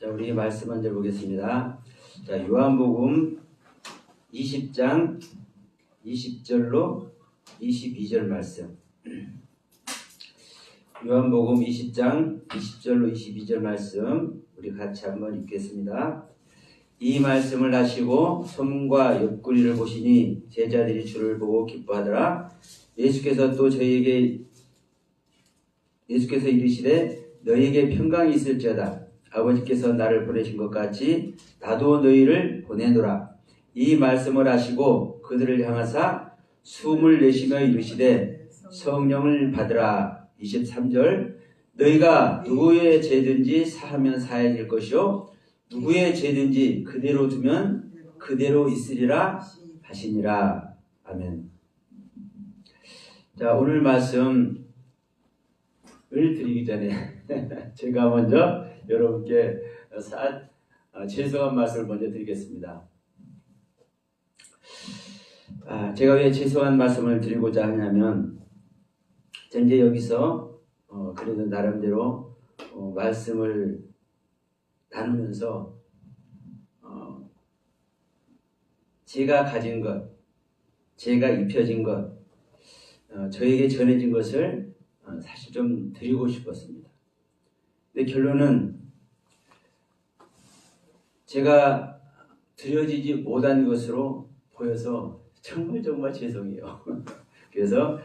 자, 우리 말씀 먼저 보겠습니다. 자, 요한복음 20장 20절로 22절 말씀. 요한복음 20장 20절로 22절 말씀 우리 같이 한번 읽겠습니다. 이 말씀을 하시고 섬과 옆구리를 보시니 제자들이 주를 보고 기뻐하더라. 예수께서 이르시되 너희에게 평강이 있을지어다. 아버지께서 나를 보내신 것 같이 나도 너희를 보내노라. 이 말씀을 하시고 그들을 향하사 숨을 내쉬며 이르시되 성령을 받으라. 23절 너희가 누구의 죄든지 사하면 사해질 것이요 누구의 죄든지 그대로 두면 그대로 있으리라 하시니라. 아멘. 자, 오늘 말씀을 드리기 전에 제가 먼저 여러분께 죄송한 말씀을 먼저 드리겠습니다. 제가 왜 죄송한 말씀을 드리고자 하냐면 이제 여기서 그래도 나름대로 말씀을 나누면서 제가 가진 것, 제가 입혀진 것, 저에게 전해진 것을 사실 좀 드리고 싶었습니다. 근데 결론은 제가 드려지지 못한 것으로 보여서 정말 죄송해요. 그래서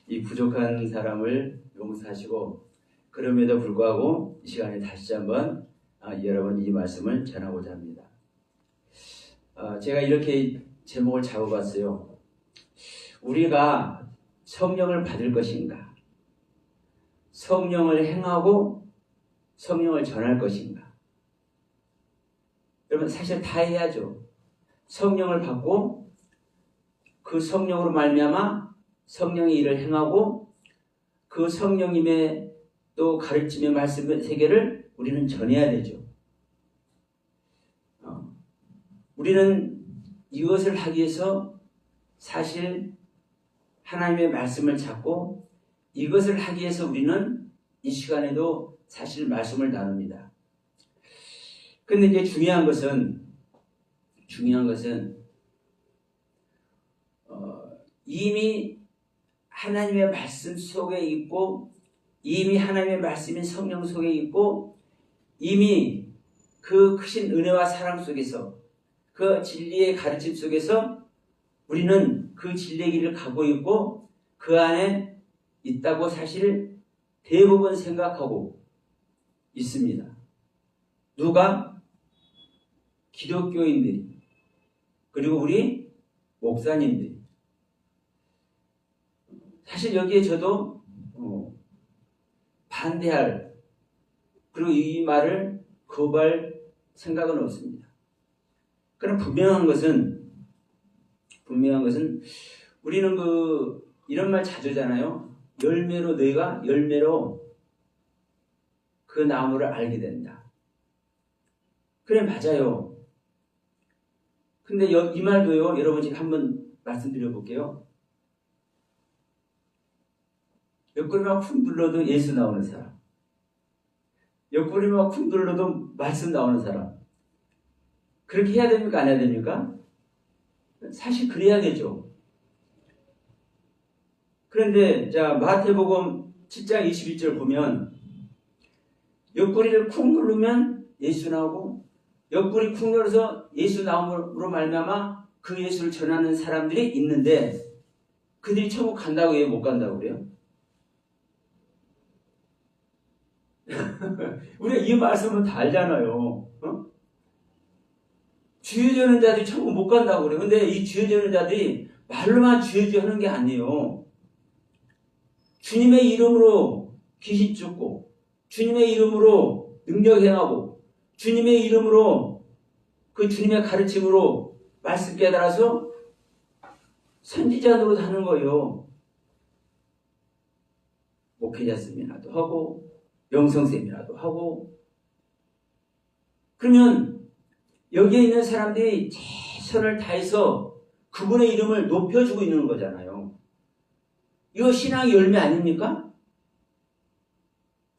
이 부족한 사람을 용서하시고 그럼에도 불구하고 이 시간에 다시 한번 여러분 이 말씀을 전하고자 합니다. 제가 이렇게 제목을 잡아봤어요. 우리가 성령을 받을 것인가? 성령을 행하고 성령을 전할 것인가? 여러분 사실 다 해야죠. 성령을 받고 그 성령으로 말미암아 성령의 일을 행하고 그 성령님의 또 가르침의 말씀의 세계를 우리는 전해야 되죠. 우리는 이것을 하기 위해서 사실 하나님의 말씀을 찾고 이것을 하기 위해서 우리는 이 시간에도 사실 말씀을 나눕니다. 근데 이제 중요한 것은 이미 하나님의 말씀 속에 있고 이미 하나님의 말씀인 성령 속에 있고 이미 그 크신 은혜와 사랑 속에서 그 진리의 가르침 속에서 우리는 그 진리의 길을 가고 있고 그 안에 있다고 사실 대부분 생각하고 있습니다. 누가? 기독교인들이 그리고 우리 목사님들이. 사실 여기에 저도 반대할 그리고 이 말을 거부할 생각은 없습니다. 그럼 분명한 것은 우리는 이런 말 자주 하잖아요. 너희가 열매로 그 나무를 알게 된다. 그래 맞아요. 근데 이 말도요. 여러분 지금 한번 말씀드려 볼게요. 옆구리만 쿵 눌러도 예수 나오는 사람. 옆구리만 쿵 눌러도 말씀 나오는 사람. 그렇게 해야 됩니까? 안 해야 됩니까? 사실 그래야 되죠. 그런데 자 마태복음 7장 21절 보면 옆구리를 쿵 누르면 예수 나오고 옆구리 쿵 눌러서 예수 나옴으로 말미암아 그 예수를 전하는 사람들이 있는데 그들이 천국 간다고 왜 못 간다고 그래요? 우리가 이 말씀은 다 알잖아요. 주여주는 자들이 천국 못 간다고 그래요. 근데 이 주여주는 자들이 말로만 주여주 하는 게 아니에요. 주님의 이름으로 귀신 쫓고 주님의 이름으로 능력 행하고 주님의 이름으로 그 주님의 가르침으로 말씀 깨달아서 선지자 노릇 하는 거예요. 목회자 세미나도 하고 영성 세미나도 하고. 그러면 여기에 있는 사람들이 최선을 다해서 그분의 이름을 높여주고 있는 거잖아요. 이거 신앙의 열매 아닙니까?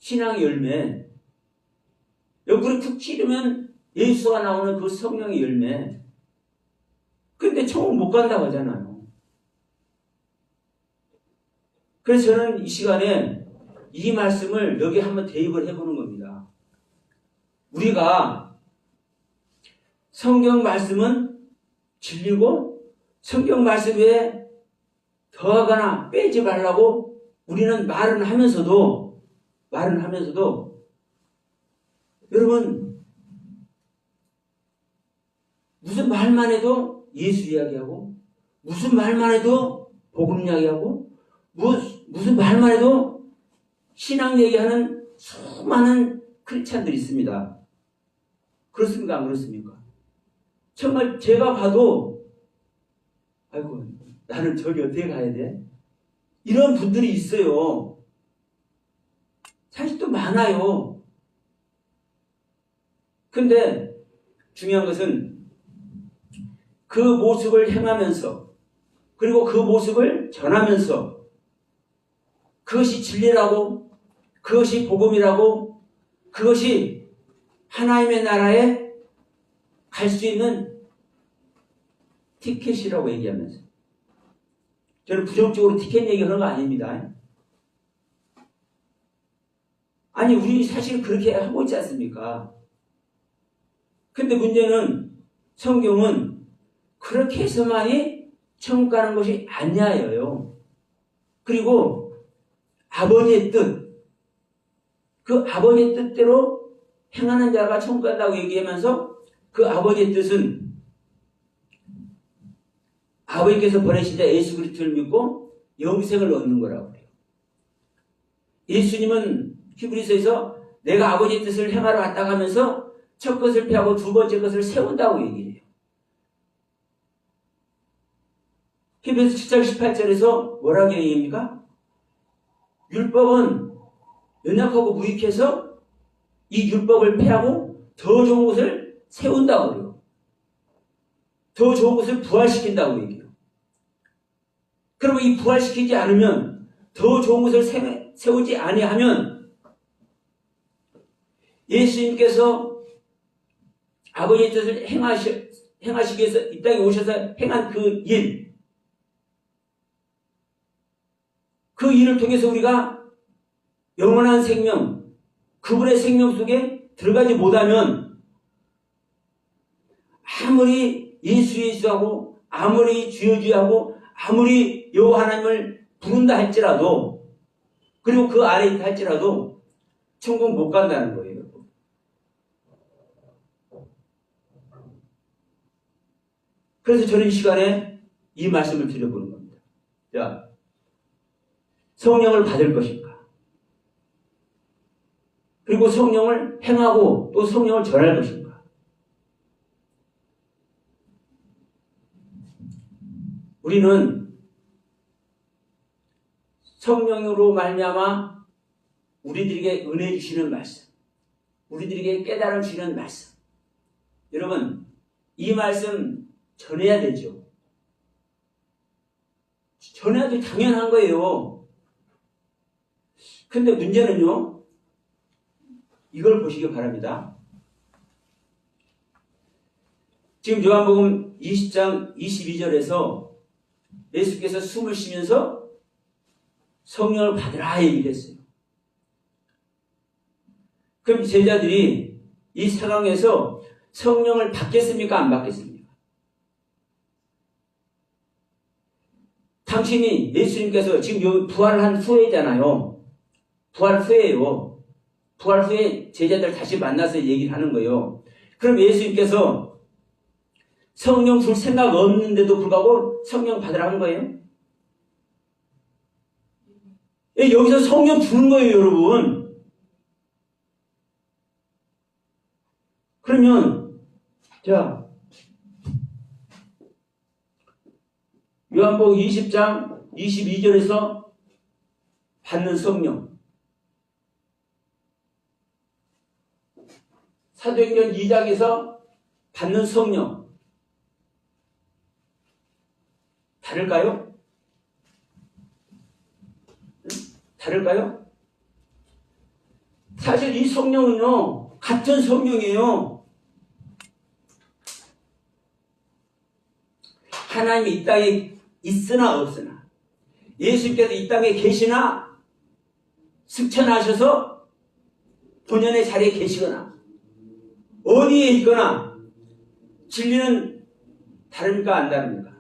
신앙의 열매. 옆구리 툭 찌르면 예수가 나오는 그 성령의 열매. 근데 천국 못 간다고 하잖아요. 그래서 저는 이 시간에 이 말씀을 여기 한번 대입을 해보는 겁니다. 우리가 성경 말씀은 진리고 성경 말씀에 더하거나 빼지 말라고 우리는 말은 하면서도 여러분 무슨 말만 해도 예수 이야기하고 무슨 말만 해도 복음 이야기하고 무슨 말만 해도 신앙 얘기하는 수많은 크리스찬들이 있습니다. 그렇습니까? 안 그렇습니까? 정말 제가 봐도 아이고 나는 저기 어떻게 가야 돼? 이런 분들이 있어요. 사실 또 많아요. 근데 중요한 것은 그 모습을 행하면서 그리고 그 모습을 전하면서 그것이 진리라고 그것이 복음이라고 그것이 하나님의 나라에 갈 수 있는 티켓이라고 얘기하면서 저는 부정적으로 티켓 얘기하는 거 아닙니다. 아니 우리 사실 그렇게 하고 있지 않습니까? 근데 문제는 성경은 그렇게 해서만이 천국 가는 것이 아니에요. 그리고 아버지의 뜻, 그 아버지의 뜻대로 행하는 자가 천국 간다고 얘기하면서 그 아버지의 뜻은 아버지께서 보내신 자 예수 그리스도를 믿고 영생을 얻는 거라고 그래요. 예수님은 히브리서에서 내가 아버지의 뜻을 행하러 왔다 하면서 첫 것을 피하고 두 번째 것을 세운다고 얘기해요. 히브리서 7장 18절에서 뭐라고 얘기합니까? 율법은 연약하고 무익해서 이 율법을 폐하고 더 좋은 것을 세운다고 그래요. 더 좋은 것을 부활시킨다고 얘기해요. 그러면 이 부활시키지 않으면 더 좋은 것을 세우지 아니하면 예수님께서 아버지의 뜻을 행하시기 위해서 이 땅에 오셔서 행한 그 일, 그 일을 통해서 우리가 영원한 생명, 그분의 생명 속에 들어가지 못하면 아무리 예수하고 아무리 주여주여하고 아무리 여호와 하나님을 부른다 할지라도 그리고 그 아래 있다 할지라도 천국 못 간다는 거예요. 그래서 저는 이 시간에 이 말씀을 드려보는 겁니다. 자, 성령을 받을 것인가? 그리고 성령을 행하고 또 성령을 전할 것인가? 우리는 성령으로 말미암아 우리들에게 은혜 주시는 말씀, 우리들에게 깨달음 주시는 말씀. 여러분, 이 말씀 전해야 되죠. 전해야도 당연한 거예요. 근데 문제는요, 이걸 보시기 바랍니다. 지금 요한복음 20장 22절에서 예수께서 숨을 쉬면서 성령을 받으라 얘기를 했어요. 그럼 제자들이 이 상황에서 성령을 받겠습니까? 안 받겠습니까? 당신이 예수님께서 지금 여기 부활한 후에잖아요. 부활 후에요. 부활 후에 제자들 다시 만나서 얘기를 하는 거예요. 그럼 예수님께서 성령 줄 생각 없는데도 불구하고 성령 받으라 한 거예요? 여기서 성령 주는 거예요, 여러분. 그러면 자, 요한복음 20장 22절에서 받는 성령, 사도행전 2장에서 받는 성령 다를까요? 다를까요? 사실 이 성령은요, 같은 성령이에요. 하나님이 이 땅에 있으나 없으나, 예수님께서 이 땅에 계시나 승천하셔서 본연의 자리에 계시거나 어디에 있거나 진리는 다릅니까? 안 다릅니까?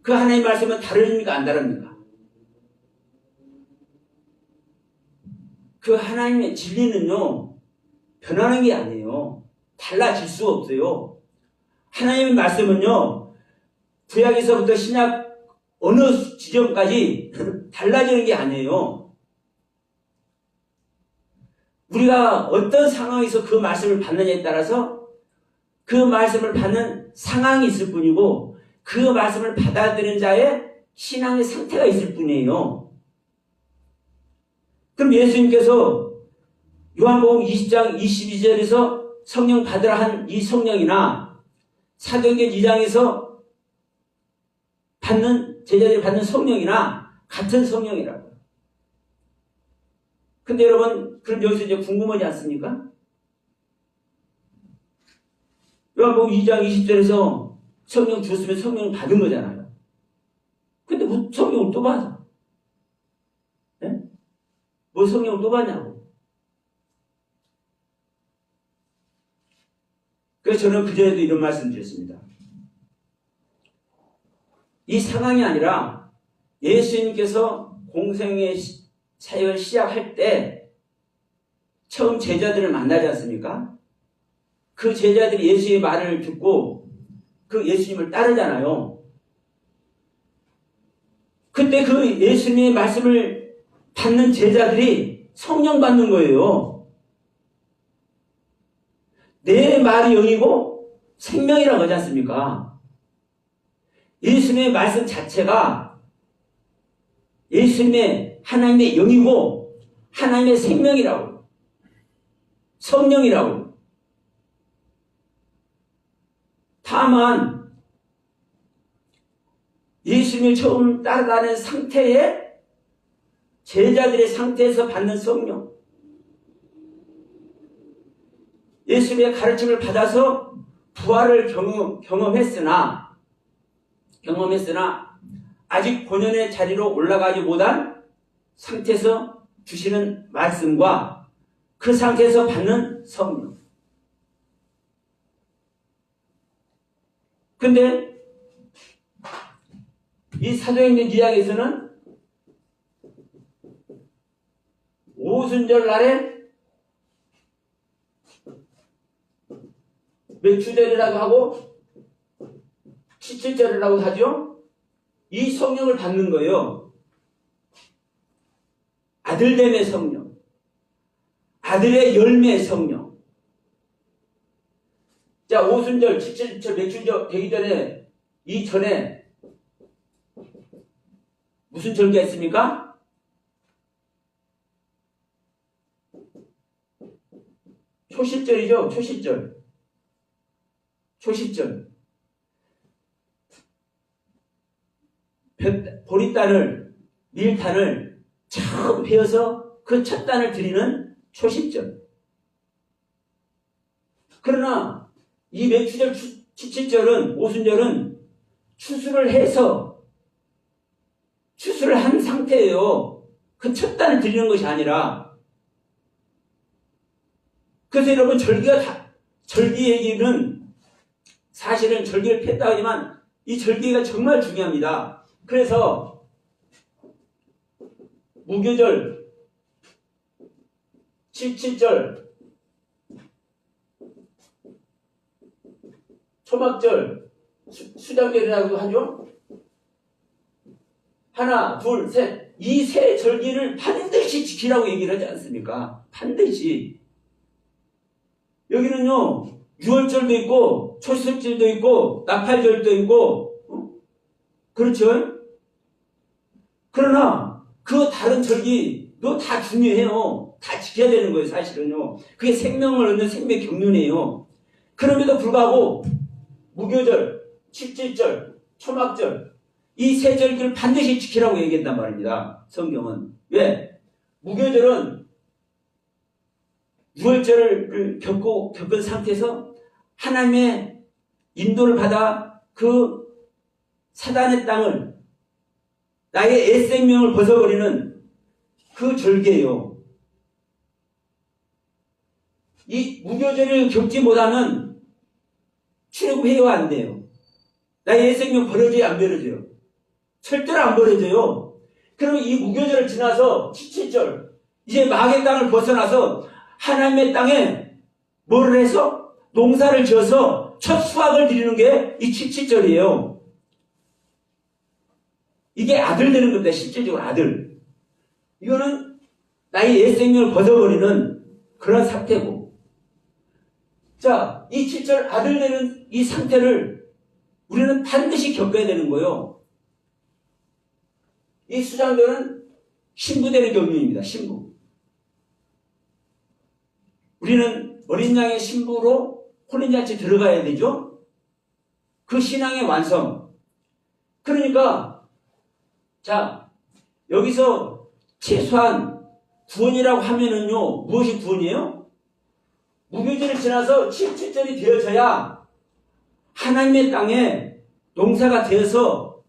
그 하나님의 말씀은 다릅니까? 안 다릅니까? 그 하나님의 진리는요, 변하는 게 아니에요. 달라질 수 없어요. 하나님의 말씀은요, 구약에서부터 신약 어느 지점까지 달라지는 게 아니에요. 우리가 어떤 상황에서 그 말씀을 받느냐에 따라서 그 말씀을 받는 상황이 있을 뿐이고, 그 말씀을 받아들이는 자의 신앙의 상태가 있을 뿐이에요. 그럼 예수님께서 요한복음 20장 22절에서 성령 받으라 한 이 성령이나 사도행전 2장에서 받는, 제자들이 받는 성령이나 같은 성령이라고요. 근데 여러분, 그럼 여기서 이제 궁금하지 않습니까? 요한복음 2장 20절에서 성령 줬으면 성령 받은 거잖아요. 근데 뭐 성령을 또 받아? 네? 뭐 성령을 또 받냐고. 그래서 저는 그전에도 이런 말씀 드렸습니다. 이 상황이 아니라 예수님께서 공생의 사역을 시작할 때 처음 제자들을 만나지 않습니까? 그 제자들이 예수의 말을 듣고 그 예수님을 따르잖아요. 그때 그 예수님의 말씀을 받는 제자들이 성령 받는 거예요. 내 말이 영이고 생명이라고 하지 않습니까? 예수님의 말씀 자체가 예수님의 하나님의 영이고 하나님의 생명이라고, 성령이라고. 다만 예수님을 처음 따라가는 상태에 제자들의 상태에서 받는 성령, 예수님의 가르침을 받아서 부활을 경험했으나 아직 본연의 자리로 올라가지 못한 상태에서 주시는 말씀과 그 상태에서 받는 성령. 근데 이 사도행전 2장에서는 오순절 날에 맥주절이라고 하고 칠칠절이라고 하죠. 이 성령을 받는 거예요. 아들됨의 성령, 아들의 열매의 성령. 자, 오순절, 칠칠절, 맥주절 되기 전에, 이전에 무슨 절기가 있습니까? 초실절이죠. 초실절. 보리단을, 밀단을 처음 베어서 그 첫 단을 드리는 초실절. 그러나 이 맥주절, 칠칠절은, 오순절은 추수를 해서 추수를 한 상태예요. 그 첫 단을 드리는 것이 아니라. 그래서 여러분, 절기 얘기는 사실은 절기를 폈다 하지만 이 절기가 정말 중요합니다. 그래서 무교절, 칠칠절, 초막절, 수장절이라고 하죠. 하나, 둘, 셋. 이 세 절기를 반드시 지키라고 얘기를 하지 않습니까? 반드시. 여기는요, 유월절도 있고, 초실절도 있고, 나팔절도 있고, 그렇죠? 그러나, 그 다른 절기도 다 중요해요. 다 지켜야 되는 거예요, 사실은요. 그게 생명을 얻는 생명 경륜이에요. 그럼에도 불구하고, 무교절, 칠칠절, 초막절, 이 세 절기를 반드시 지키라고 얘기한단 말입니다. 성경은. 왜? 무교절은 유월절을 겪은 상태에서 하나님의 인도를 받아 그 사단의 땅을, 나의 옛 생명을 벗어버리는 그 절기예요. 이 무교절을 겪지 못하면 출애굽해야 안 돼요. 나의 옛 생명 버려져야 안 버려져요. 절대로 안 버려져요. 그러면 이 무교절을 지나서 77절, 이제 마귀의 땅을 벗어나서 하나님의 땅에 뭐를 해서 농사를 지어서 첫 수확을 드리는 게 이 77절이에요. 이게 아들 되는 겁니다. 실질적으로 아들. 이거는 나의 옛 생명을 벗어버리는 그런 상태고. 자, 이 7절 아들 되는 이 상태를 우리는 반드시 겪어야 되는 거예요. 이 수장들은 신부되는 경륜입니다. 신부. 우리는 어린 양의 신부로 혼인잔치 들어가야 되죠. 그 신앙의 완성. 그러니까 자, 여기서 최소한 구원이라고 하면은요, 무엇이 구원이에요? 무교절을 지나서 77절이 되어져야 하나님의 땅에 농사가 되어서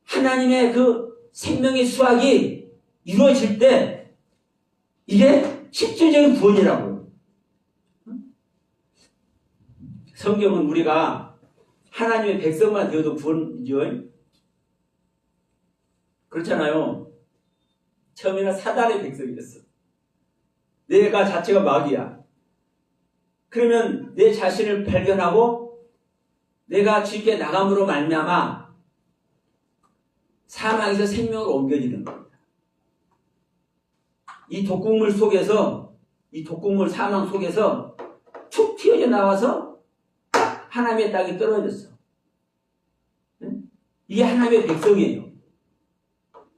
하나님의 그 생명의 수확이 이루어질 때 이게 실질적인 구원이라고요. 성경은 우리가 하나님의 백성만 되어도 구원이죠. 그렇잖아요. 처음에는 사단의 백성이었어. 내가 자체가 마귀야. 그러면 내 자신을 발견하고 내가 주님께 나감으로 말미암아 사망에서 생명으로 옮겨지는 겁니다. 이 독극물 속에서, 이 독극물 사망 속에서 툭 튀어져 나와서 하나님의 땅에 떨어졌어. 이게 하나님의 백성이에요.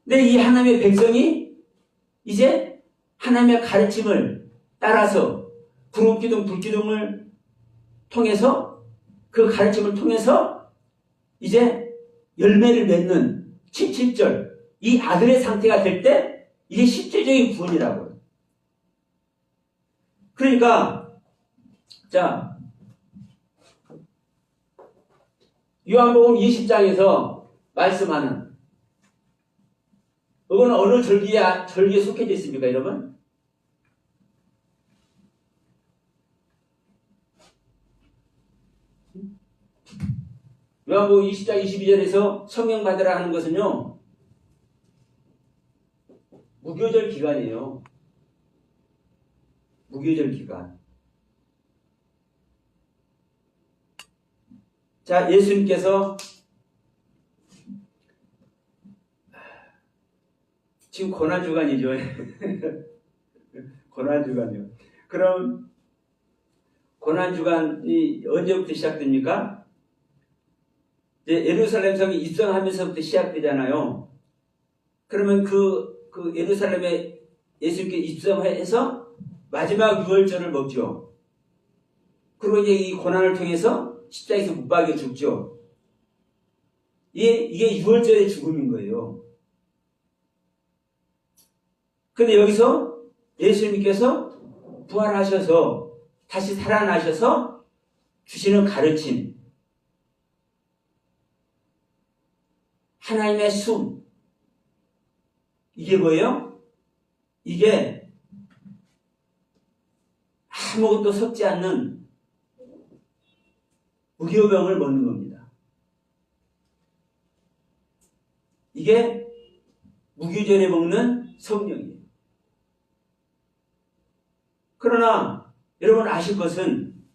근데 이 하나님의 백성이 이제 하나님의 가르침을 따라서 구름기둥, 불기둥을 통해서 그 가르침을 통해서 이제 열매를 맺는 77절 이 아들의 상태가 될 때 이게 실제적인 구원이라고요. 그러니까 자 요한복음 20장에서 말씀하는 이거는 어느 절기에 속해져 있습니까, 여러분? 요한복음 20장 22절에서 성령 받으라 하는 것은요, 무교절 기간이에요. 무교절 기간. 자, 예수님께서 지금 고난주간이죠. 고난주간이요. 그럼 고난주간이 언제부터 시작됩니까? 이제 예루살렘 성에 입성하면서부터 시작되잖아요. 그러면 그 예루살렘에 예수님께 입성해서 마지막 유월절을 먹죠. 그리고 이제 이 고난을 통해서 십자가에서 못 박여 죽죠. 이게 유월절의 죽음인 거예요. 근데 여기서 예수님께서 부활하셔서 다시 살아나셔서 주시는 가르침, 하나님의 숨, 이게 뭐예요? 이게 아무것도 섞지 않는 무교병을 먹는 겁니다. 이게 무교절에 먹는 성령이에요. 그러나 여러분 아실 것은,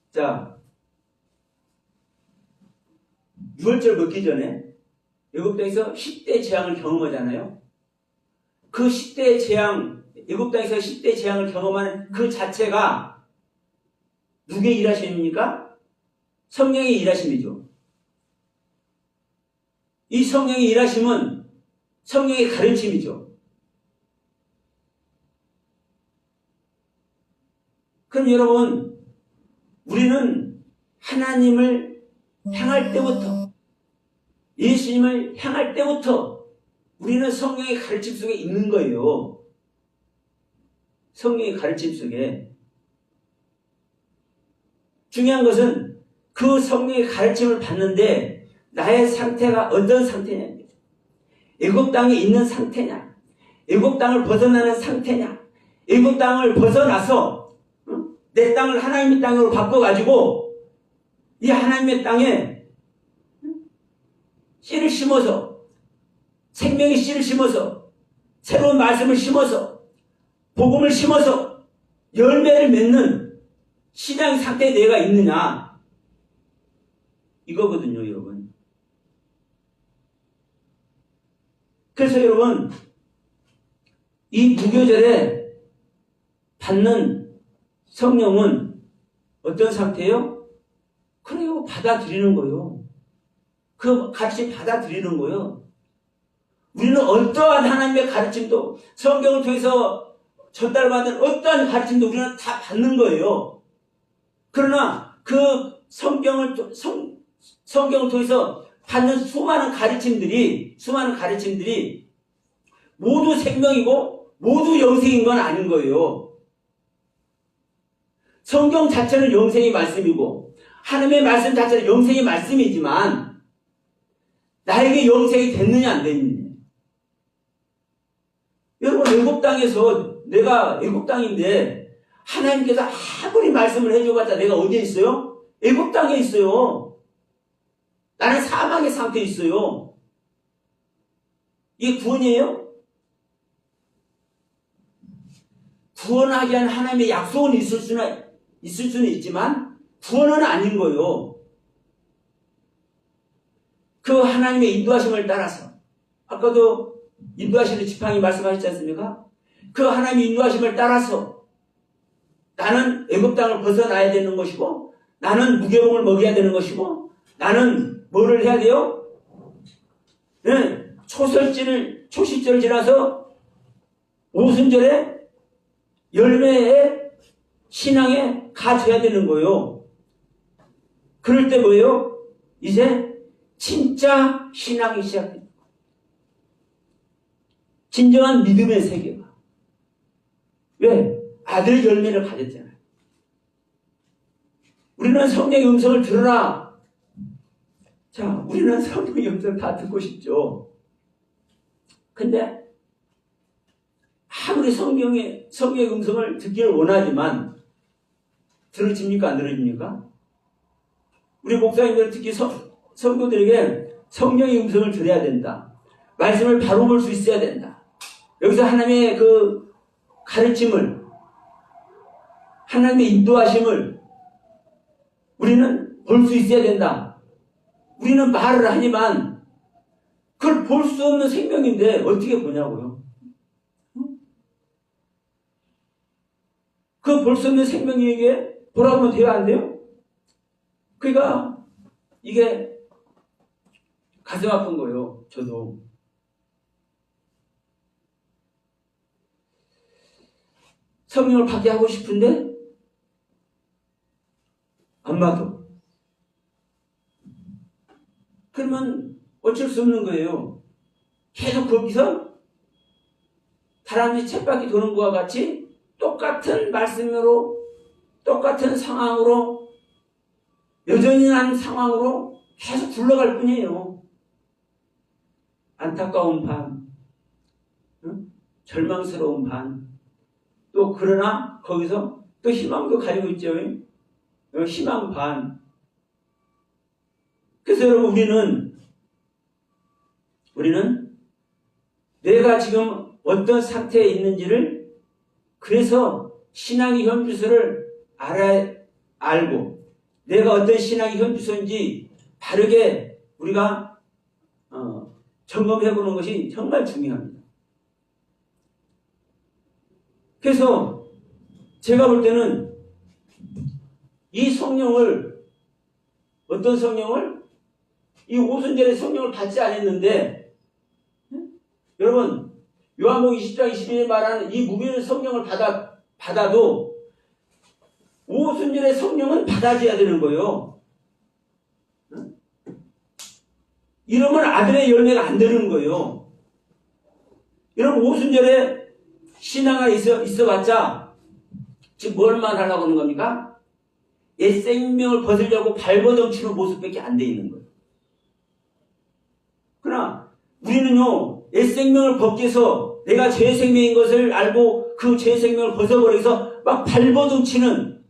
자, 유월절 먹기 전에 애굽 땅에서 10대 재앙을 경험하잖아요. 그 10대 재앙, 애굽 땅에서 10대 재앙을 경험하는 그 자체가 누구의 일하심입니까? 성령의 일하심이죠. 이 성령의 일하심은 성령의 가르침이죠. 그럼 여러분, 우리는 하나님을 향할 때부터, 예수님을 향할 때부터 우리는 성령의 가르침 속에 있는 거예요. 성령의 가르침 속에. 중요한 것은 그 성령의 가르침을 받는데 나의 상태가 어떤 상태냐. 애국 땅에 있는 상태냐. 애국 땅을 벗어나는 상태냐. 애국 땅을 벗어나서 내 땅을 하나님의 땅으로 바꿔가지고 이 하나님의 땅에 씨를 심어서 생명의 씨를 심어서 새로운 말씀을 심어서 복음을 심어서 열매를 맺는 신앙 상태에 내가 있느냐 이거거든요, 여러분. 그래서 여러분 이 무교절에 받는 성령은 어떤 상태예요? 그래요, 받아들이는 거예요. 그 같이 받아들이는 거예요. 우리는 어떠한 하나님의 가르침도 성경을 통해서 전달받은 어떠한 가르침도 우리는 다 받는 거예요. 그러나 그 성경을 통해서 받는 수많은 가르침들이 모두 생명이고 모두 영생인 건 아닌 거예요. 성경 자체는 영생의 말씀이고 하나님의 말씀 자체는 영생의 말씀이지만 나에게 영생이 됐느냐 안 됐느냐. 여러분 애국 땅에서 내가 애국 땅인데 하나님께서 아무리 말씀을 해줘봤자 내가 어디에 있어요? 애국 땅에 있어요. 나는 사망의 상태에 있어요. 이게 구원이에요? 구원하게 한 하나님의 약속은 있을 수는 있지만 구원은 아닌 거예요. 그 하나님의 인도하심을 따라서 아까도 인도하시는 지팡이 말씀하셨지 않습니까? 그 하나님의 인도하심을 따라서 나는 애굽 땅을 벗어나야 되는 것이고 나는 무교복을 먹여야 되는 것이고 나는 뭐를 해야 돼요? 네, 초실절을 지나서 오순절에 열매의 신앙에 가져야 되는 거예요. 그럴 때 뭐예요? 이제 진짜 신앙이 시작됩니다. 진정한 믿음의 세계가. 왜? 아들 열매를 가졌잖아요. 우리는 성령의 음성을 들으라. 자, 우리는 성령의 음성 다 듣고 싶죠. 근데 아무리 성령의 음성을 듣기를 원하지만 들어집니까? 안 들어집니까? 우리 목사님들 특히 성도들에게 성령의 음성을 들어야 된다. 말씀을 바로 볼 수 있어야 된다. 여기서 하나님의 그 가르침을 하나님의 인도하심을 우리는 볼 수 있어야 된다. 우리는 말을 하지만 그걸 볼 수 없는 생명인데 어떻게 보냐고요. 그 볼 수 없는 생명에게 보라고 하면 돼야 안 돼요? 그러니까 이게 가슴 아픈 거예요. 저도. 성령을 받게 하고 싶은데 안 받아. 그러면 어쩔 수 없는 거예요. 계속 거기서 다람쥐 쳇바퀴 도는 것과 같이 똑같은 말씀으로 똑같은 상황으로 여전히 난 상황으로 계속 굴러갈 뿐이에요. 안타까운 반, 절망스러운 반, 또 그러나 거기서 또 희망도 가지고 있죠. 희망 반. 그래서 여러분 우리는 내가 지금 어떤 상태에 있는지를 그래서 신앙의 현주소를 알고 내가 어떤 신앙의 현주소인지 바르게 우리가 점검해보는 것이 정말 중요합니다. 그래서 제가 볼 때는 이 성령을 어떤 성령을 이 오순절에 성령을 받지 않았는데 여러분 요한복음 20장 22절에 말하는 이 무교절 성령을 받아도 오순절의 성령은 받아줘야 되는 거예요. 이러면 아들의 열매가 안 되는 거예요. 여러분 오순절에 신앙에 있어봤자 지금 뭘 말하려고 하는 겁니까? 옛 생명을 벗으려고 발버둥치는 모습밖에 안 돼 있는 거예요. 그러나 우리는요, 옛 생명을 벗기 위해서 내가 죄 생명인 것을 알고 그 죄 생명을 벗어버려서 막 발버둥치는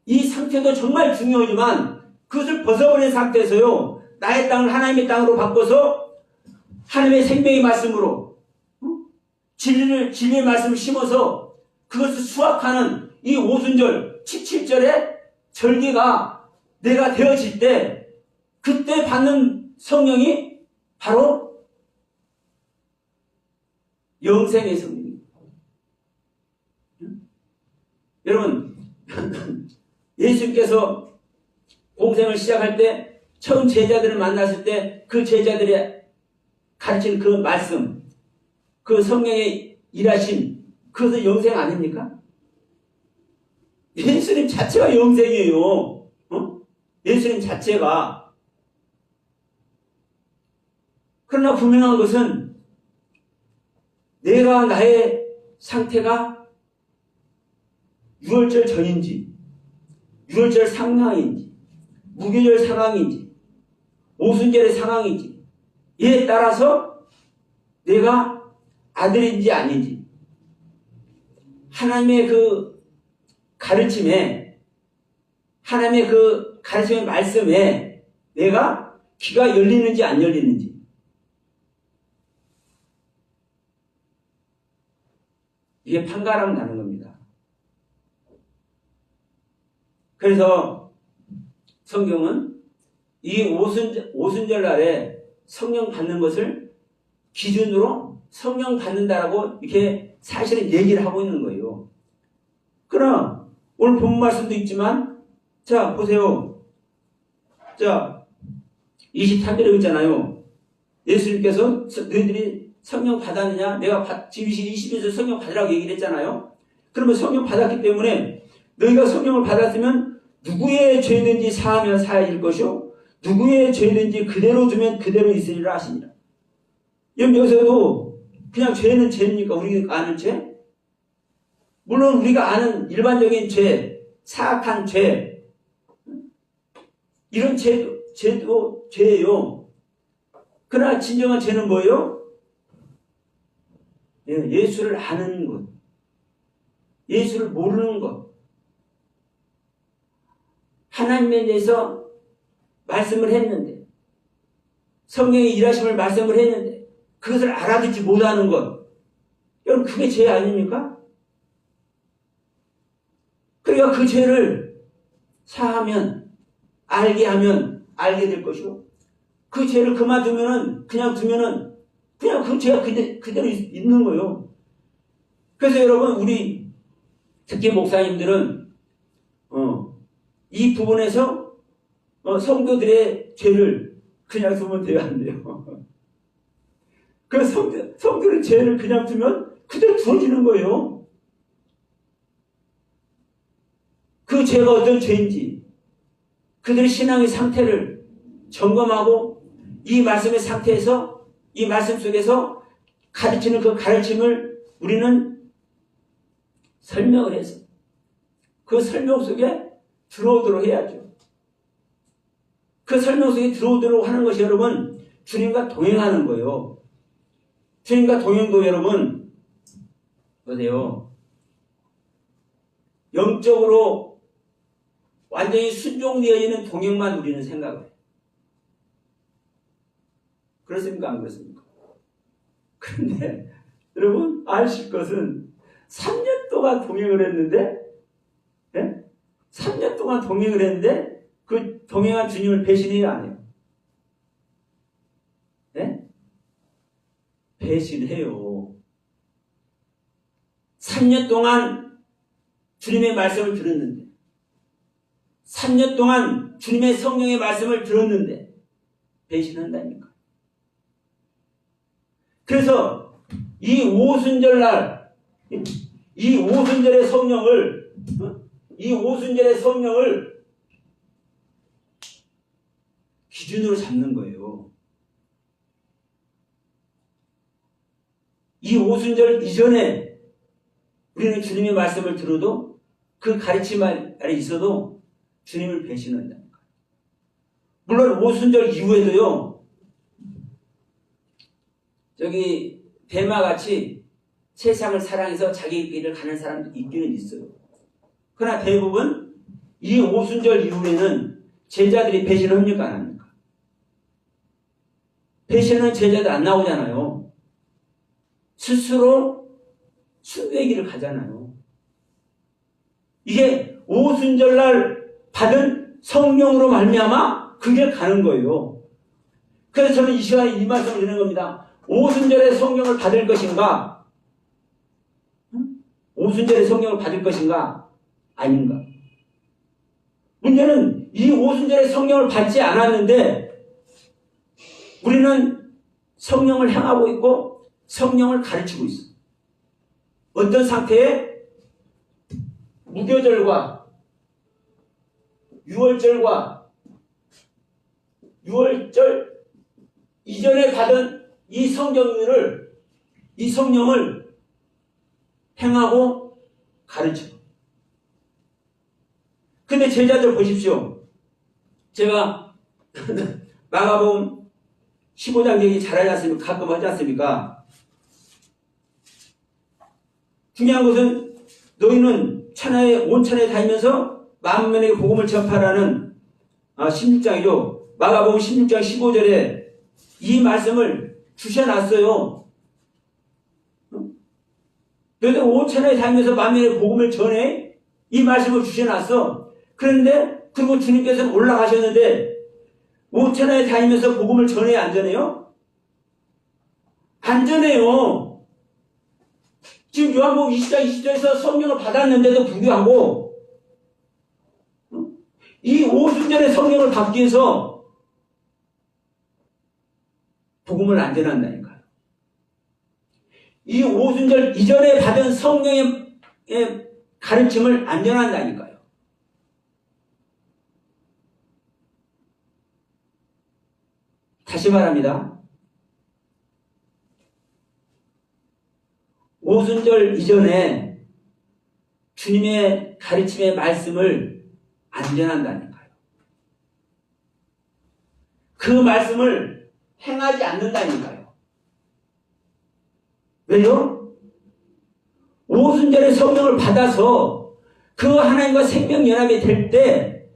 이 상태도 정말 중요하지만 그것을 벗어버린 상태에서요, 나의 땅을 하나님의 땅으로 바꿔서 하나님의 생명의 말씀으로 진리의 말씀을 심어서 그것을 수확하는 이 오순절 17절의 절기가 내가 되어질 때 그때 받는 성령이 바로 영생의 성령입니다. 여러분 예수님께서 공생을 시작할 때 처음 제자들을 만났을 때 그 제자들이 가르친 그 말씀, 그 성령의 일하심, 그것은 영생 아닙니까? 예수님 자체가 영생이에요. 예수님 자체가. 그러나 분명한 것은 내가 나의 상태가 6월절 전인지 6월절 상황인지 무교절 상황인지 오순절의 상황인지 이에 따라서 내가 아들인지 아닌지 하나님의 그 가르침에 하나님의 그 가르침의 말씀에 내가 귀가 열리는지 안 열리는지 이게 판가름 나는 겁니다. 그래서 성경은 이 오순절 날에 성령 받는 것을 기준으로 성령 받는다라고 이렇게 사실은 얘기를 하고 있는 거예요. 그러나 오늘 본 말씀도 있지만 자 보세요. 자 23절에 있잖아요. 예수님께서 너희들이 성령 받았느냐? 내가 지금 20에서 성령 받으라고 얘기를 했잖아요. 그러면 성령 받았기 때문에 너희가 성령을 받았으면 누구의 죄든지 사하면 사해질 것이요 누구의 죄든지 그대로 두면 그대로 있으리라 하시니라. 여기서도 그냥 죄는 죄입니까? 우리가 아는 죄? 물론 우리가 아는 일반적인 죄, 사악한 죄 이런 죄도 죄예요. 그러나 진정한 죄는 뭐예요? 예수를 아는 것, 예수를 모르는 것, 하나님에 대해서 말씀을 했는데 성령의 일하심을 말씀을 했는데 그것을 알아듣지 못하는 것, 여러분 그게 죄 아닙니까? 그러니까 그 죄를 사하면 알게 하면 알게 될 것이고 그 죄를 그만두면은 그냥 그 죄가 그대로 있는 거예요. 그래서 여러분 우리 특히 목사님들은 이 부분에서 성도들의 죄를 그냥 두면 돼요, 안 돼요? 그 성도의 죄를 그냥 두면 그대로 두어지는 거예요. 그 죄가 어떤 죄인지 그들의 신앙의 상태를 점검하고 이 말씀의 상태에서 이 말씀 속에서 가르치는 그 가르침을 우리는 설명을 해서 그 설명 속에 들어오도록 해야죠. 그 설명 속에 들어오도록 하는 것이 여러분 주님과 동행하는 거예요. 주님과 동행도 여러분 보세요. 영적으로 완전히 순종되어 있는 동행만 우리는 생각을 해요. 그렇습니까? 안 그렇습니까? 그런데 여러분 아실 것은 3년 동안 동행을 했는데 3년 동안 동행을 했는데 그 동행한 주님을 배신해요? 안 해요? 네? 배신해요. 3년 동안 주님의 말씀을 들었는데 3년 동안 주님의 성령의 말씀을 들었는데 배신한다니까. 그래서 이 오순절날 이 오순절의 성령을 기준으로 잡는 거예요. 이 오순절 이전에 우리는 주님의 말씀을 들어도 그 가르침 아래 있어도 주님을 배신한다니까. 물론 오순절 이후에도요, 저기 대마같이 세상을 사랑해서 자기 길을 가는 사람도 있기는 있어요. 그러나 대부분 이 오순절 이후에는 제자들이 배신을 합니까, 안 합니까? 배신은 제자들 안 나오잖아요. 스스로 순교의 길을 가잖아요. 이게 오순절날 받은 성령으로 말미암아 그 길 가는 거예요. 그래서 저는 이 시간에 이 말씀을 드리는 겁니다. 오순절에 성령을 받을 것인가? 오순절에 성령을 받을 것인가? 아닌가? 문제는 이 오순절에 성령을 받지 않았는데 우리는 성령을 향하고 있고 성령을 가르치고 있어. 어떤 상태에 무교절과 유월절과 유월절 이전에 받은 이 성령을 행하고 가르치고. 근데 제자들 보십시오. 제가 마가복음 15장 얘기 잘하지 않습니까? 가끔 하지 않습니까? 중요한 것은 너희는 온 천하에 다니면서 만민에게 복음을 전파라는 16장이죠. 마가복음 16장 15절에 이 말씀을 주셔놨어요. 너희들 온 천하에 다니면서 만민에게 복음을 전해? 이 말씀을 주셔놨어. 그런데 그리고 주님께서는 올라가셨는데 온 천하에 다니면서 복음을 전해야 안 전해요? 안 전해요. 지금 요한복음 20장 20절에서 성령을 받았는데도 불구하고 이 오순절에 성령을 받기 위해서 복음을 안 전한다니까요. 이 오순절 이전에 받은 성령의 가르침을 안 전한다니까요. 다시 말합니다. 오순절 이전에 주님의 가르침의 말씀을 안 전한다니까요. 그 말씀을 행하지 않는다니까요. 왜요? 오순절에 성령을 받아서 그 하나님과 생명연합이 될 때,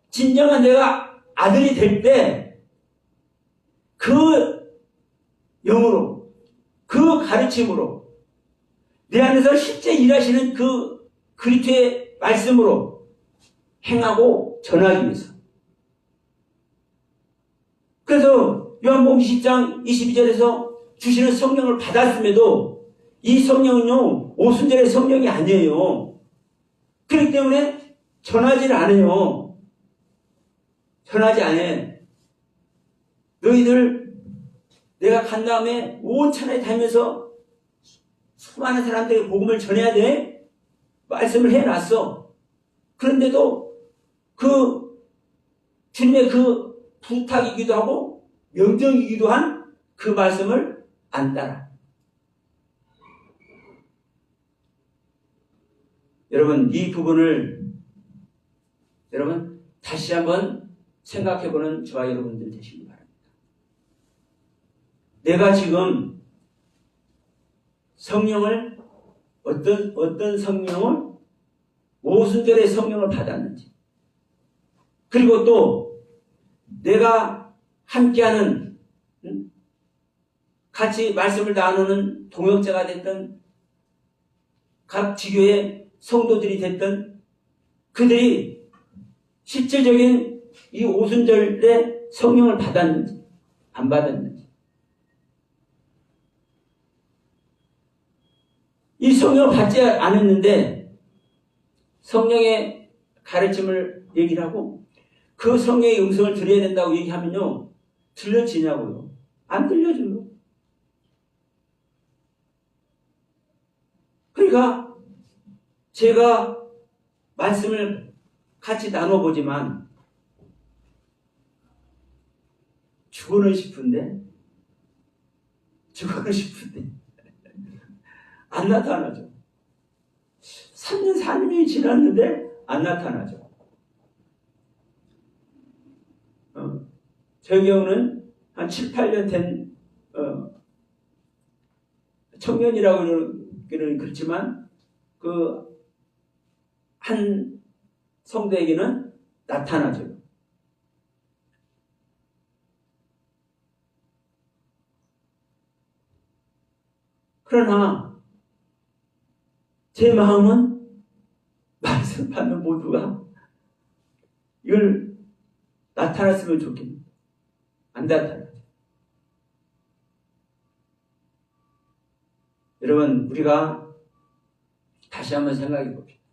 진정한 내가 아들이 될 때, 그 영으로, 그 가르침으로, 내 안에서 실제 일하시는 그 그리스도의 말씀으로 행하고 전하기 위해서. 그래서 요한복음 20장 22절에서 주시는 성령을 받았음에도 이 성령은요, 오순절의 성령이 아니에요. 그렇기 때문에 전하지를 않아요. 전하지 않아. 너희들 내가 간 다음에 온 천하에 다니면서 수많은 사람들에게 복음을 전해야 돼? 말씀을 해놨어. 그런데도 그 주님의 그 부탁이기도 하고 명령이기도 한 그 말씀을 안 따라. 여러분, 이 부분을 여러분 다시 한번 생각해보는 저와 여러분들 되시기 바랍니다. 내가 지금 성령을 어떤 성령을 오순절의 성령을 받았는지, 그리고 또 내가 함께하는 같이 말씀을 나누는 동역자가 됐던 각 지교의 성도들이 됐던 그들이 실질적인 이 오순절에 성령을 받았는지 안 받았는지, 이 성령을 받지 않았는데 성령의 가르침을 얘기를 하고 그 성령의 음성을 들어야 된다고 얘기하면요, 들려지냐고요? 안 들려줘요. 그러니까 제가 말씀을 같이 나눠보지만 죽어는 싶은데 안 나타나죠. 3년, 4년이 지났는데 안 나타나죠. 저희 경우는 한 7, 8년 된 청년이라고 그러기는 그렇지만 그 한 성도에게는 나타나죠. 그러나 제 마음은 말씀 받는 모두가 이걸 나타났으면 좋겠는데 안 나타나죠. 여러분, 우리가 다시 한번 생각해 봅시다.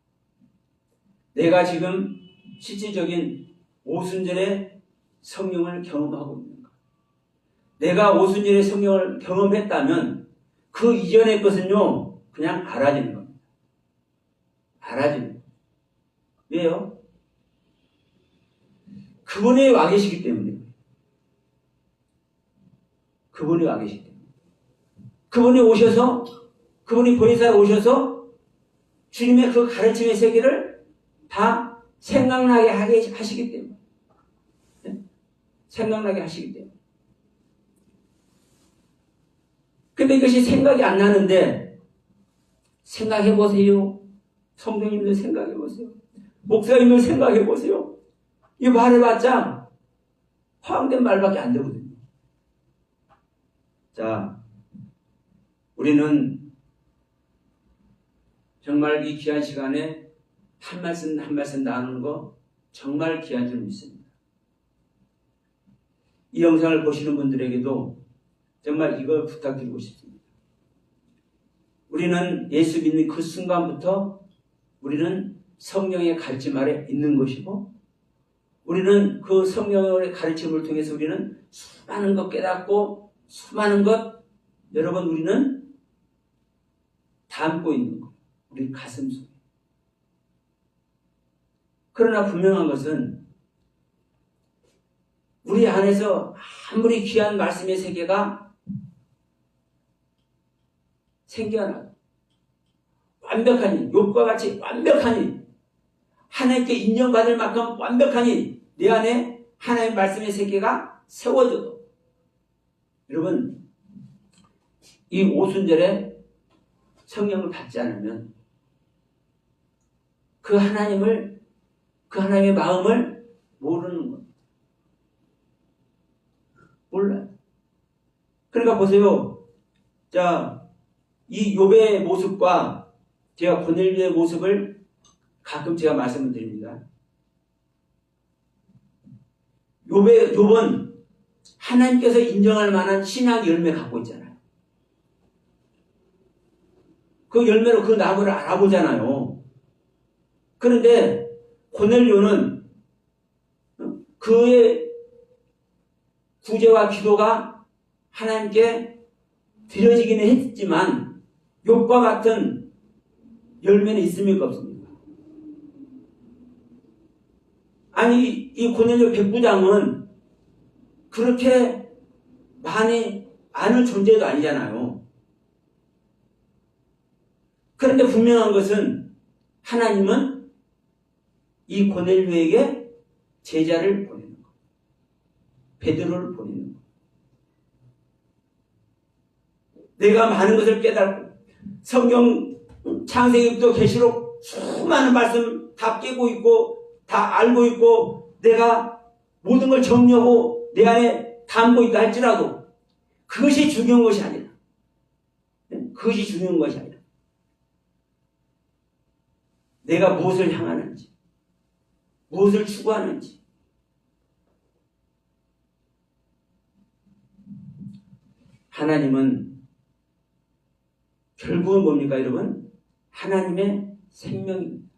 내가 지금 실질적인 오순절의 성령을 경험하고 있는가? 내가 오순절의 성령을 경험했다면 그 이전의 것은요, 그냥 알아지는 겁니다. 알아지는 겁니다. 왜요? 그분이 와 계시기 때문에. 그분이 와 계시기 때문에. 그분이 오셔서, 그분이 보혜사로 오셔서 주님의 그 가르침의 세계를 다 생각나게 하시기 때문에. 네? 생각나게 하시기 때문에. 근데 이것이 생각이 안 나는데, 생각해 보세요. 성도님들 생각해 보세요. 목사님들 생각해 보세요. 이 말해봤자 허황된 말밖에 안 되거든요. 자, 우리는 정말 이 귀한 시간에 한 말씀 한 말씀 나누는 거 정말 귀한 줄 믿습니다. 이 영상을 보시는 분들에게도 정말 이걸 부탁드리고 싶습니다. 우리는 예수 믿는 그 순간부터 우리는 성령의 가르침 아래 있는 것이고, 우리는 그 성령의 가르침을 통해서 우리는 수많은 것 깨닫고 수많은 것, 여러분, 우리는 담고 있는 것, 우리 가슴 속에. 그러나 분명한 것은 우리 안에서 아무리 귀한 말씀의 세계가 생겨나고 완벽하니, 욥과 같이 완벽하니, 하나님께 인정받을 만큼 완벽하니 내 안에 하나님의 말씀의 세계가 세워져도, 여러분, 이 오순절에 성령을 받지 않으면 그 하나님의 마음을 모르는 겁니다. 몰라요. 그러니까 보세요. 자, 이 욥의 모습과 제가 고넬료의 모습을 가끔 제가 말씀을 드립니다. 욥은 하나님께서 인정할 만한 신앙 열매 갖고 있잖아요. 그 열매로 그 나무를 알아보잖아요. 그런데 고넬료는 그의 구제와 기도가 하나님께 드려지기는 했지만 욥과 같은 열매는 있습니까, 없습니까? 아니, 이 고넬료 백부장은 그렇게 많이 아는 존재도 아니잖아요. 그런데 분명한 것은 하나님은 이 고넬료에게 제자를 보내는 것, 베드로를 보내는 것. 내가 많은 것을 깨닫고 성경 창세기부터 계시록 수많은 말씀 다 깨고 있고 다 알고 있고 내가 모든 걸 정리하고 내 안에 담고 있다 할지라도 그것이 중요한 것이 아니라, 그것이 중요한 것이 아니라 내가 무엇을 향하는지, 무엇을 추구하는지. 하나님은 결국은 뭡니까, 여러분? 하나님의 생명입니다.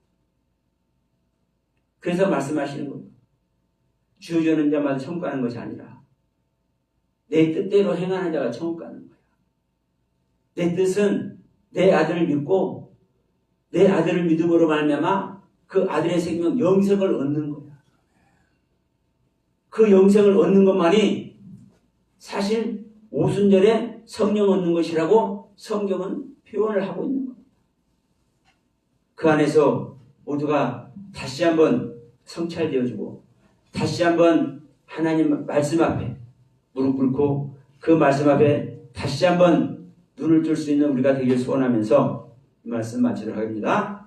그래서 말씀하시는 겁니다. 주저는 자마다 천국 가는 것이 아니라 내 뜻대로 행하는 자가 천국 가는 거야. 내 뜻은 내 아들을 믿고 내 아들을 믿음으로 말미암아 그 아들의 생명 영생을 얻는 거야. 그 영생을 얻는 것만이 사실 오순절에 성령 얻는 것이라고 성경은 표현을 하고 있는 겁니다. 그 안에서 모두가 다시 한번 성찰되어지고 다시 한번 하나님 말씀 앞에 무릎 꿇고 그 말씀 앞에 다시 한번 눈을 뜰 수 있는 우리가 되길 소원하면서 이 말씀 마치도록 하겠습니다.